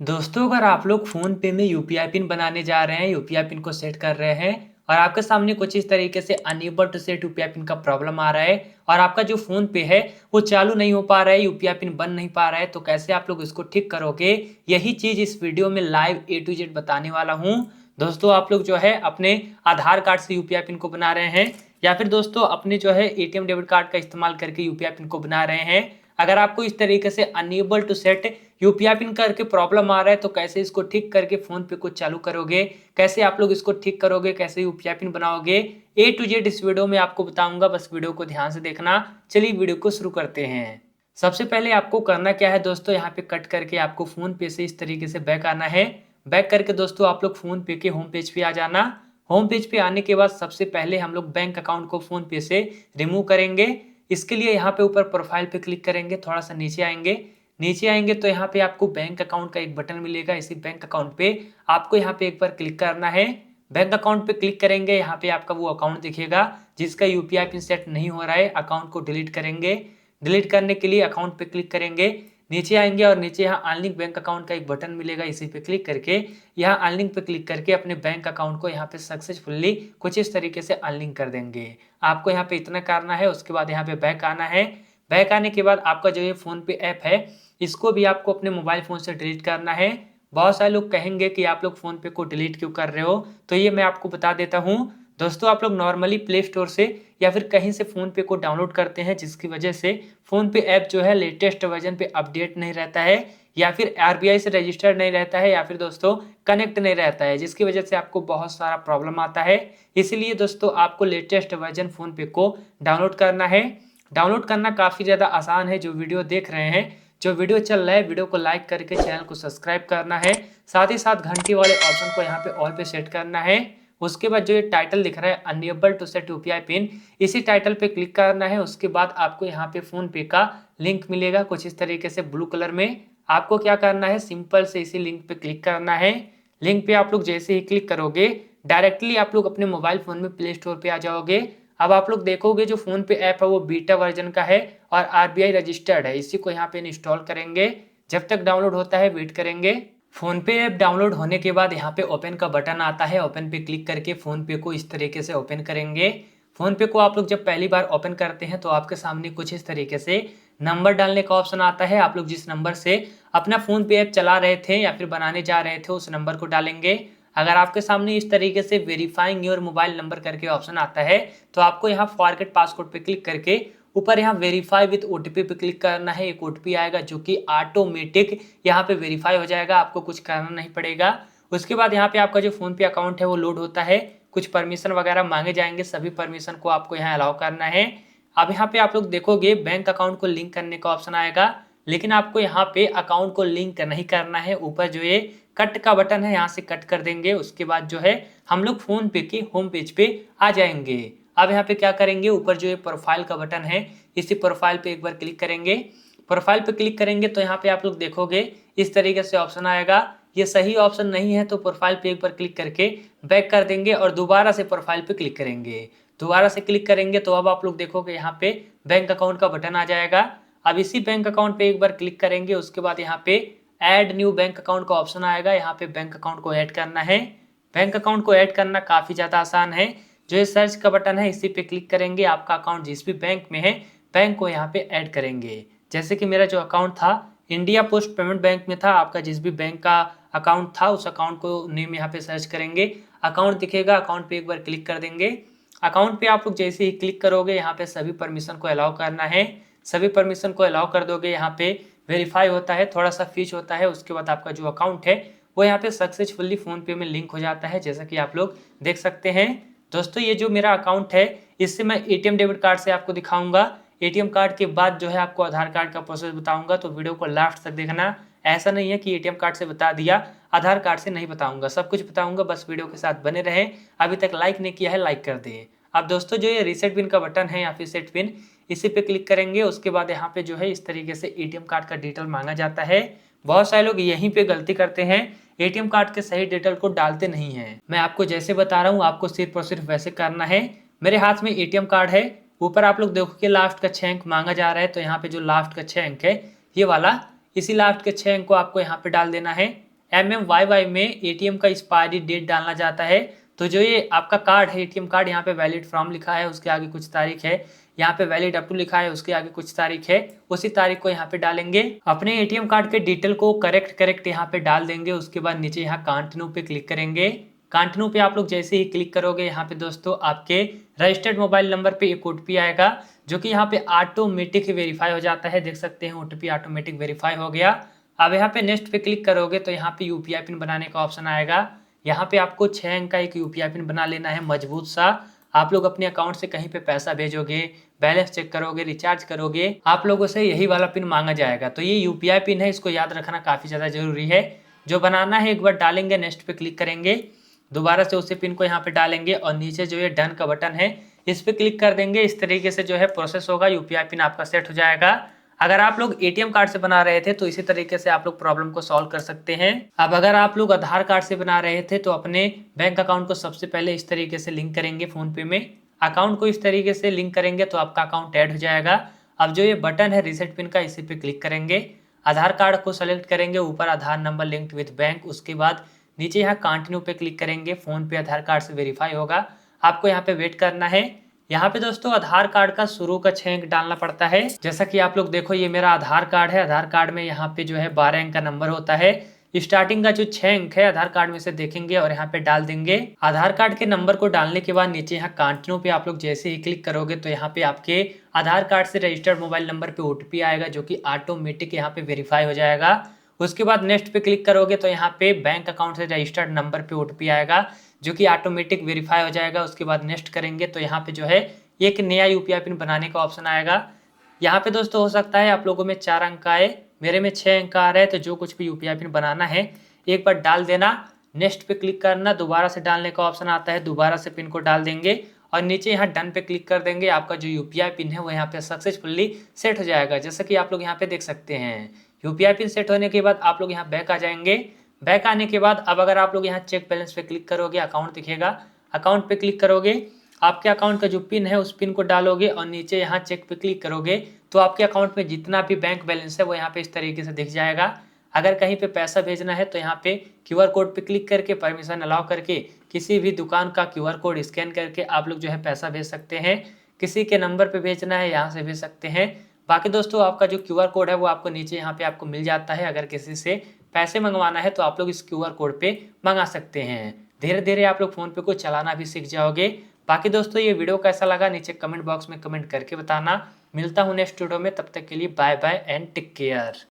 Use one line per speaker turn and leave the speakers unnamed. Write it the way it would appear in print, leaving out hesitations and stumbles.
दोस्तों अगर आप लोग फ़ोन पे में यूपीआई पिन बनाने जा रहे हैं, यूपीआई पिन को सेट कर रहे हैं और आपके सामने कुछ इस तरीके से unable to set UPI pin का प्रॉब्लम आ रहा है और आपका जो फ़ोन पे है वो चालू नहीं हो पा रहा है, यूपीआई पिन बन नहीं पा रहा है, तो कैसे आप लोग इसको ठीक करोगे? यही चीज़ इस वीडियो में लाइव ए टू जेड बताने वाला हूँ। दोस्तों आप लोग जो है अपने आधार कार्ड से यूपीआई पिन को बना रहे हैं या फिर दोस्तों अपने जो है एटीएम डेबिट कार्ड का इस्तेमाल करके यूपीआई पिन को बना रहे हैं। अगर आपको इस तरीके से unable to set UPI pin करके प्रॉब्लम आ रहा है तो कैसे इसको ठीक करके फोन पे को चालू करोगे, कैसे आप लोग इसको ठीक करोगे, कैसे यूपीआई पिन बनाओगे, ए टू जेड इस वीडियो में आपको बताऊंगा। बस वीडियो को ध्यान से देखना। चलिए वीडियो को शुरू करते हैं। सबसे पहले आपको करना क्या है दोस्तों, यहाँ पे कट करके आपको फोन पे से इस तरीके से बैक आना है। बैक करके दोस्तों आप लोग फोन पे के होम पेज पे आ जाना। होम पेज पे आने के बाद सबसे पहले हम लोग बैंक अकाउंट को फोन पे से रिमूव करेंगे। इसके लिए यहाँ पे ऊपर प्रोफाइल पे क्लिक करेंगे, थोड़ा सा नीचे आएंगे तो यहाँ पे आपको बैंक अकाउंट का एक बटन मिलेगा। इसी बैंक अकाउंट पे आपको यहाँ पे एक बार क्लिक करना है। बैंक अकाउंट पे क्लिक करेंगे, यहाँ पे आपका वो अकाउंट दिखेगा जिसका यूपीआई पिन सेट नहीं हो रहा है। अकाउंट को डिलीट करेंगे। डिलीट करने के लिए अकाउंट पे क्लिक करेंगे, नीचे आएंगे और नीचे यहाँ अनलिंक बैंक अकाउंट का एक बटन मिलेगा। इसी पे क्लिक करके यहाँ अनलिंक पे क्लिक करके अपने बैंक अकाउंट को यहाँ पे सक्सेसफुली कुछ इस तरीके से अनलिंक कर देंगे। आपको यहाँ पे इतना करना है। उसके बाद यहाँ पे बैक आना है। बैक आने के बाद आपका जो ये फोन पे ऐप है इसको भी आपको अपने मोबाइल फोन से डिलीट करना है। बहुत सारे लोग कहेंगे कि आप लोग फोन पे को डिलीट क्यों कर रहे हो, तो ये मैं आपको बता देता हूँ। दोस्तों आप लोग नॉर्मली प्ले स्टोर से या फिर कहीं से फोन पे को डाउनलोड करते हैं, जिसकी वजह से फोन पे ऐप जो है लेटेस्ट वर्जन पे अपडेट नहीं रहता है या फिर आरबीआई से रजिस्टर्ड नहीं रहता है या फिर दोस्तों कनेक्ट नहीं रहता है, जिसकी वजह से आपको बहुत सारा प्रॉब्लम आता है। इसीलिए दोस्तों आपको लेटेस्ट वर्जन फोन पे को डाउनलोड करना है। डाउनलोड करना काफ़ी ज़्यादा आसान है। जो वीडियो देख रहे हैं, जो वीडियो चल रहा है, वीडियो को लाइक करके चैनल को सब्सक्राइब करना है। साथ ही साथ घंटी वाले ऑप्शन को यहाँ पे ऑल पे सेट करना है। उसके बाद जो ये टाइटल दिख रहा है unable to set UPI pin, इसी टाइटल पे क्लिक करना है। उसके बाद आपको यहाँ पे फोन पे का लिंक मिलेगा कुछ इस तरीके से ब्लू कलर में। आपको क्या करना है, सिंपल से इसी लिंक पे क्लिक करना है। लिंक पे आप लोग जैसे ही क्लिक करोगे डायरेक्टली आप लोग अपने मोबाइल फोन में प्ले स्टोर पे आ जाओगे। अब आप लोग देखोगे जो फोन पे ऐप है वो बीटा वर्जन का है और आरबीआई रजिस्टर्ड है। इसी को यहाँ पे इंस्टॉल करेंगे। जब तक डाउनलोड होता है वेट करेंगे। फोन पे ऐप डाउनलोड होने के बाद यहाँ पे ओपन का बटन आता है। ओपन पे क्लिक करके फोन पे को इस तरीके से ओपन करेंगे। फोन पे को आप लोग जब पहली बार ओपन करते हैं तो आपके सामने कुछ इस तरीके से नंबर डालने का ऑप्शन आता है। आप लोग जिस नंबर से अपना फोन पे ऐप चला रहे थे या फिर बनाने जा रहे थे उस नंबर को डालेंगे। अगर आपके सामने इस तरीके से वेरीफाइंग योर मोबाइल नंबर करके ऑप्शन आता है तो आपको यहाँ फॉरगेट पासवर्ड पे क्लिक करके ऊपर यहाँ वेरीफाई विद ओटीपी पे क्लिक करना है। एक ओटीपी आएगा जो कि ऑटोमेटिक यहाँ पे वेरीफाई हो जाएगा, आपको कुछ करना नहीं पड़ेगा। उसके बाद यहाँ पे आपका जो फोन पे अकाउंट है वो लोड होता है। कुछ परमिशन वगैरह मांगे जाएंगे, सभी परमिशन को आपको यहाँ अलाउ करना है। अब यहाँ पे आप लोग देखोगे बैंक अकाउंट को लिंक करने का ऑप्शन आएगा, लेकिन आपको यहाँ पे अकाउंट को लिंक नहीं करना है। ऊपर जो ये कट का बटन है यहाँ से कट कर देंगे। उसके बाद जो है हम लोग फोन पे के होम पेज पे आ जाएंगे। अब यहाँ पे क्या करेंगे, ऊपर जो ये प्रोफाइल का बटन है इसी प्रोफाइल पे एक बार क्लिक करेंगे। प्रोफाइल पे क्लिक करेंगे तो यहाँ पे आप लोग देखोगे इस तरीके से ऑप्शन आएगा। ये सही ऑप्शन नहीं है तो प्रोफाइल पे एक बार क्लिक करके बैक कर देंगे और दोबारा से प्रोफाइल पे क्लिक करेंगे। दोबारा से क्लिक करेंगे तो अब आप लोग देखोगे यहाँ पे बैंक अकाउंट का बटन आ जाएगा। अब इसी बैंक अकाउंट पे एक बार क्लिक करेंगे। उसके बाद यहाँ पे ऐड न्यू बैंक अकाउंट का ऑप्शन आएगा। यहाँ पे बैंक अकाउंट को ऐड करना है। बैंक अकाउंट को ऐड करना काफ़ी ज़्यादा आसान है। जो ये सर्च का बटन है इसी पे क्लिक करेंगे। आपका अकाउंट जिस भी बैंक में है बैंक को यहाँ पे ऐड करेंगे। जैसे कि मेरा जो अकाउंट था इंडिया पोस्ट पेमेंट बैंक में था। आपका जिस भी बैंक का अकाउंट था उस अकाउंट को नेम यहाँ पे सर्च करेंगे, अकाउंट दिखेगा, अकाउंट पे एक बार क्लिक कर देंगे। अकाउंट पे आप लोग जैसे ही क्लिक करोगे यहाँ पे सभी परमिशन को अलाउ करना है। सभी परमिशन को अलाउ कर दोगे। यहाँ पे वेरीफाई होता है, थोड़ा सा फीस होता है। उसके बाद आपका जो अकाउंट है वो यहाँ पे सक्सेसफुली फोन पे में लिंक हो जाता है, जैसा कि आप लोग देख सकते हैं। दोस्तों ये जो मेरा अकाउंट है इससे मैं एटीएम डेबिट कार्ड से आपको दिखाऊंगा। एटीएम कार्ड के बाद जो है आपको आधार कार्ड का प्रोसेस बताऊंगा, तो वीडियो को लास्ट तक देखना। ऐसा नहीं है कि एटीएम कार्ड से बता दिया आधार कार्ड से नहीं बताऊंगा, सब कुछ बताऊंगा। बस वीडियो के साथ बने रहें। अभी तक लाइक नहीं किया है लाइक कर दें। अब दोस्तों जो ये रीसेट पिन का बटन है या फिर सेट पिन, इसी पे क्लिक करेंगे। उसके बाद यहाँ पे जो है इस तरीके से एटीएम कार्ड का डिटेल मांगा जाता है। बहुत सारे लोग यहीं पे गलती करते हैं, एटीएम कार्ड के सही डिटेल को डालते नहीं हैं। मैं आपको जैसे बता रहा हूँ आपको सिर्फ और सिर्फ वैसे करना है। मेरे हाथ में एटीएम कार्ड है। ऊपर आप लोग देखो कि लास्ट का 6 अंक मांगा जा रहा है, तो यहाँ पे जो लास्ट का 6 अंक है ये वाला, इसी लास्ट के 6 अंक को आपको यहाँ पे डाल देना है। MMYY में एटीएम का एक्सपायरी डेट डालना जाता है। तो जो ये आपका कार्ड है, एटीएम कार्ड, यहाँ पे वैलिड फ्रॉम लिखा है, उसके आगे कुछ तारीख है, यहाँ पे वैलिड अप टू लिखा है, उसके आगे कुछ तारीख है, उसी तारीख को यहाँ पे डालेंगे। अपने एटीएम कार्ड के डिटेल को करेक्ट यहाँ पे डाल देंगे। उसके बाद नीचे यहाँ कंटिन्यू पे क्लिक करेंगे। कंटिन्यू पे आप लोग जैसे ही क्लिक करोगे, यहाँ पे दोस्तों आपके रजिस्टर्ड मोबाइल नंबर पे एक ओटीपी आएगा, जो कि यहाँ पे ऑटोमेटिक वेरीफाई हो जाता है। देख सकते हैं ओटीपी ऑटोमेटिक वेरीफाई हो गया। अब यहाँ पे नेक्स्ट पे क्लिक करोगे तो यहाँ पे यूपीआई पिन बनाने का ऑप्शन आएगा। यहाँ पे आपको 6 अंक का एक यूपीआई पिन बना लेना है मजबूत सा। आप लोग अपने अकाउंट से कहीं पे पैसा भेजोगे, बैलेंस चेक करोगे, रिचार्ज करोगे, आप लोगों से यही वाला पिन मांगा जाएगा। तो ये यूपीआई पिन है, इसको याद रखना काफी ज्यादा जरूरी है। जो बनाना है एक बार डालेंगे, नेक्स्ट पे क्लिक करेंगे, दोबारा से उसी पिन को यहाँ पे डालेंगे और नीचे जो ये डन का बटन है इस पे क्लिक कर देंगे। इस तरीके से जो है प्रोसेस होगा, यूपीआई पिन आपका सेट हो जाएगा। अगर आप लोग एटीएम कार्ड से बना रहे थे तो इसी तरीके से आप लोग प्रॉब्लम को सॉल्व कर सकते हैं। अब अगर आप लोग आधार कार्ड से बना रहे थे तो अपने बैंक अकाउंट को सबसे पहले इस तरीके से लिंक करेंगे। फोन पे में अकाउंट को इस तरीके से लिंक करेंगे तो आपका अकाउंट ऐड हो जाएगा। अब जो ये बटन है रीसेट पिन का, इसी पे क्लिक करेंगे, आधार कार्ड को सेलेक्ट करेंगे, ऊपर आधार नंबर लिंक्ड विद बैंक, उसके बाद नीचे यहाँ कंटिन्यू पे क्लिक करेंगे। फोन पे आधार कार्ड से वेरीफाई होगा, आपको यहाँ पे वेट करना है। यहाँ पे दोस्तों आधार कार्ड का शुरू का 6 अंक डालना पड़ता है। जैसा कि आप लोग देखो, ये मेरा आधार कार्ड है। आधार कार्ड में यहाँ पे जो है 12 अंक का नंबर होता है। स्टार्टिंग का जो 6 अंक है आधार कार्ड में से देखेंगे और यहाँ पे डाल देंगे। आधार कार्ड के नंबर को डालने के बाद नीचे यहाँ कंटिन्यू पे आप लोग जैसे ही क्लिक करोगे तो यहाँ पे आपके आधार कार्ड से रजिस्टर्ड मोबाइल नंबर पे ओटीपी आएगा, जो कि ऑटोमेटिक यहाँ पे वेरीफाई हो जाएगा। उसके बाद नेक्स्ट पे क्लिक करोगे तो यहाँ पे बैंक अकाउंट से रजिस्टर्ड नंबर पे ओटीपी आएगा, जो कि ऑटोमेटिक वेरीफाई हो जाएगा। उसके बाद नेक्स्ट करेंगे तो यहाँ पे जो है एक नया यूपीआई पिन बनाने का ऑप्शन आएगा। यहाँ पे दोस्तों हो सकता है आप लोगों में 4 अंक आए, मेरे में 6 अंक आ रहा है। तो जो कुछ भी यूपीआई पिन बनाना है एक बार डाल देना, नेक्स्ट पे क्लिक करना, दोबारा से डालने का ऑप्शन आता है, दोबारा से पिन को डाल देंगे और नीचे यहाँ डन पे क्लिक कर देंगे। आपका जो यूपीआई पिन है वो यहाँ पे सक्सेसफुली सेट हो जाएगा। जैसा कि आप लोग यहाँ पे देख सकते हैं, यूपीआई पिन सेट होने के बाद आप लोग यहाँ बैक आ जाएंगे। बैक आने के बाद अब अगर आप लोग यहाँ चेक बैलेंस पे क्लिक करोगे, अकाउंट दिखेगा, अकाउंट पे क्लिक करोगे, आपके अकाउंट का जो पिन है उस पिन को डालोगे और नीचे यहाँ चेक पे क्लिक करोगे तो आपके अकाउंट में जितना भी बैंक बैलेंस है वो यहाँ पे इस तरीके से दिख जाएगा। अगर कहीं पे पैसा भेजना है तो यहाँ पे क्यूआर कोड पे क्लिक करके परमिशन अलाउ करके किसी भी दुकान का क्यूआर कोड स्कैन करके आप लोग जो है पैसा भेज सकते हैं। किसी के नंबर पे भेजना है यहाँ से भेज सकते हैं। बाकी दोस्तों आपका जो क्यूआर कोड है वो आपको नीचे यहाँ पे आपको मिल जाता है। अगर किसी से पैसे मंगवाना है तो आप लोग इस क्यूआर कोड पे मंगा सकते हैं। धीरे धीरे आप लोग फोन पे को चलाना भी सीख जाओगे। बाकी दोस्तों ये वीडियो कैसा लगा नीचे कमेंट बॉक्स में कमेंट करके बताना। मिलता हूँ नेक्स्ट वीडियो में, तब तक के लिए bye bye and take care.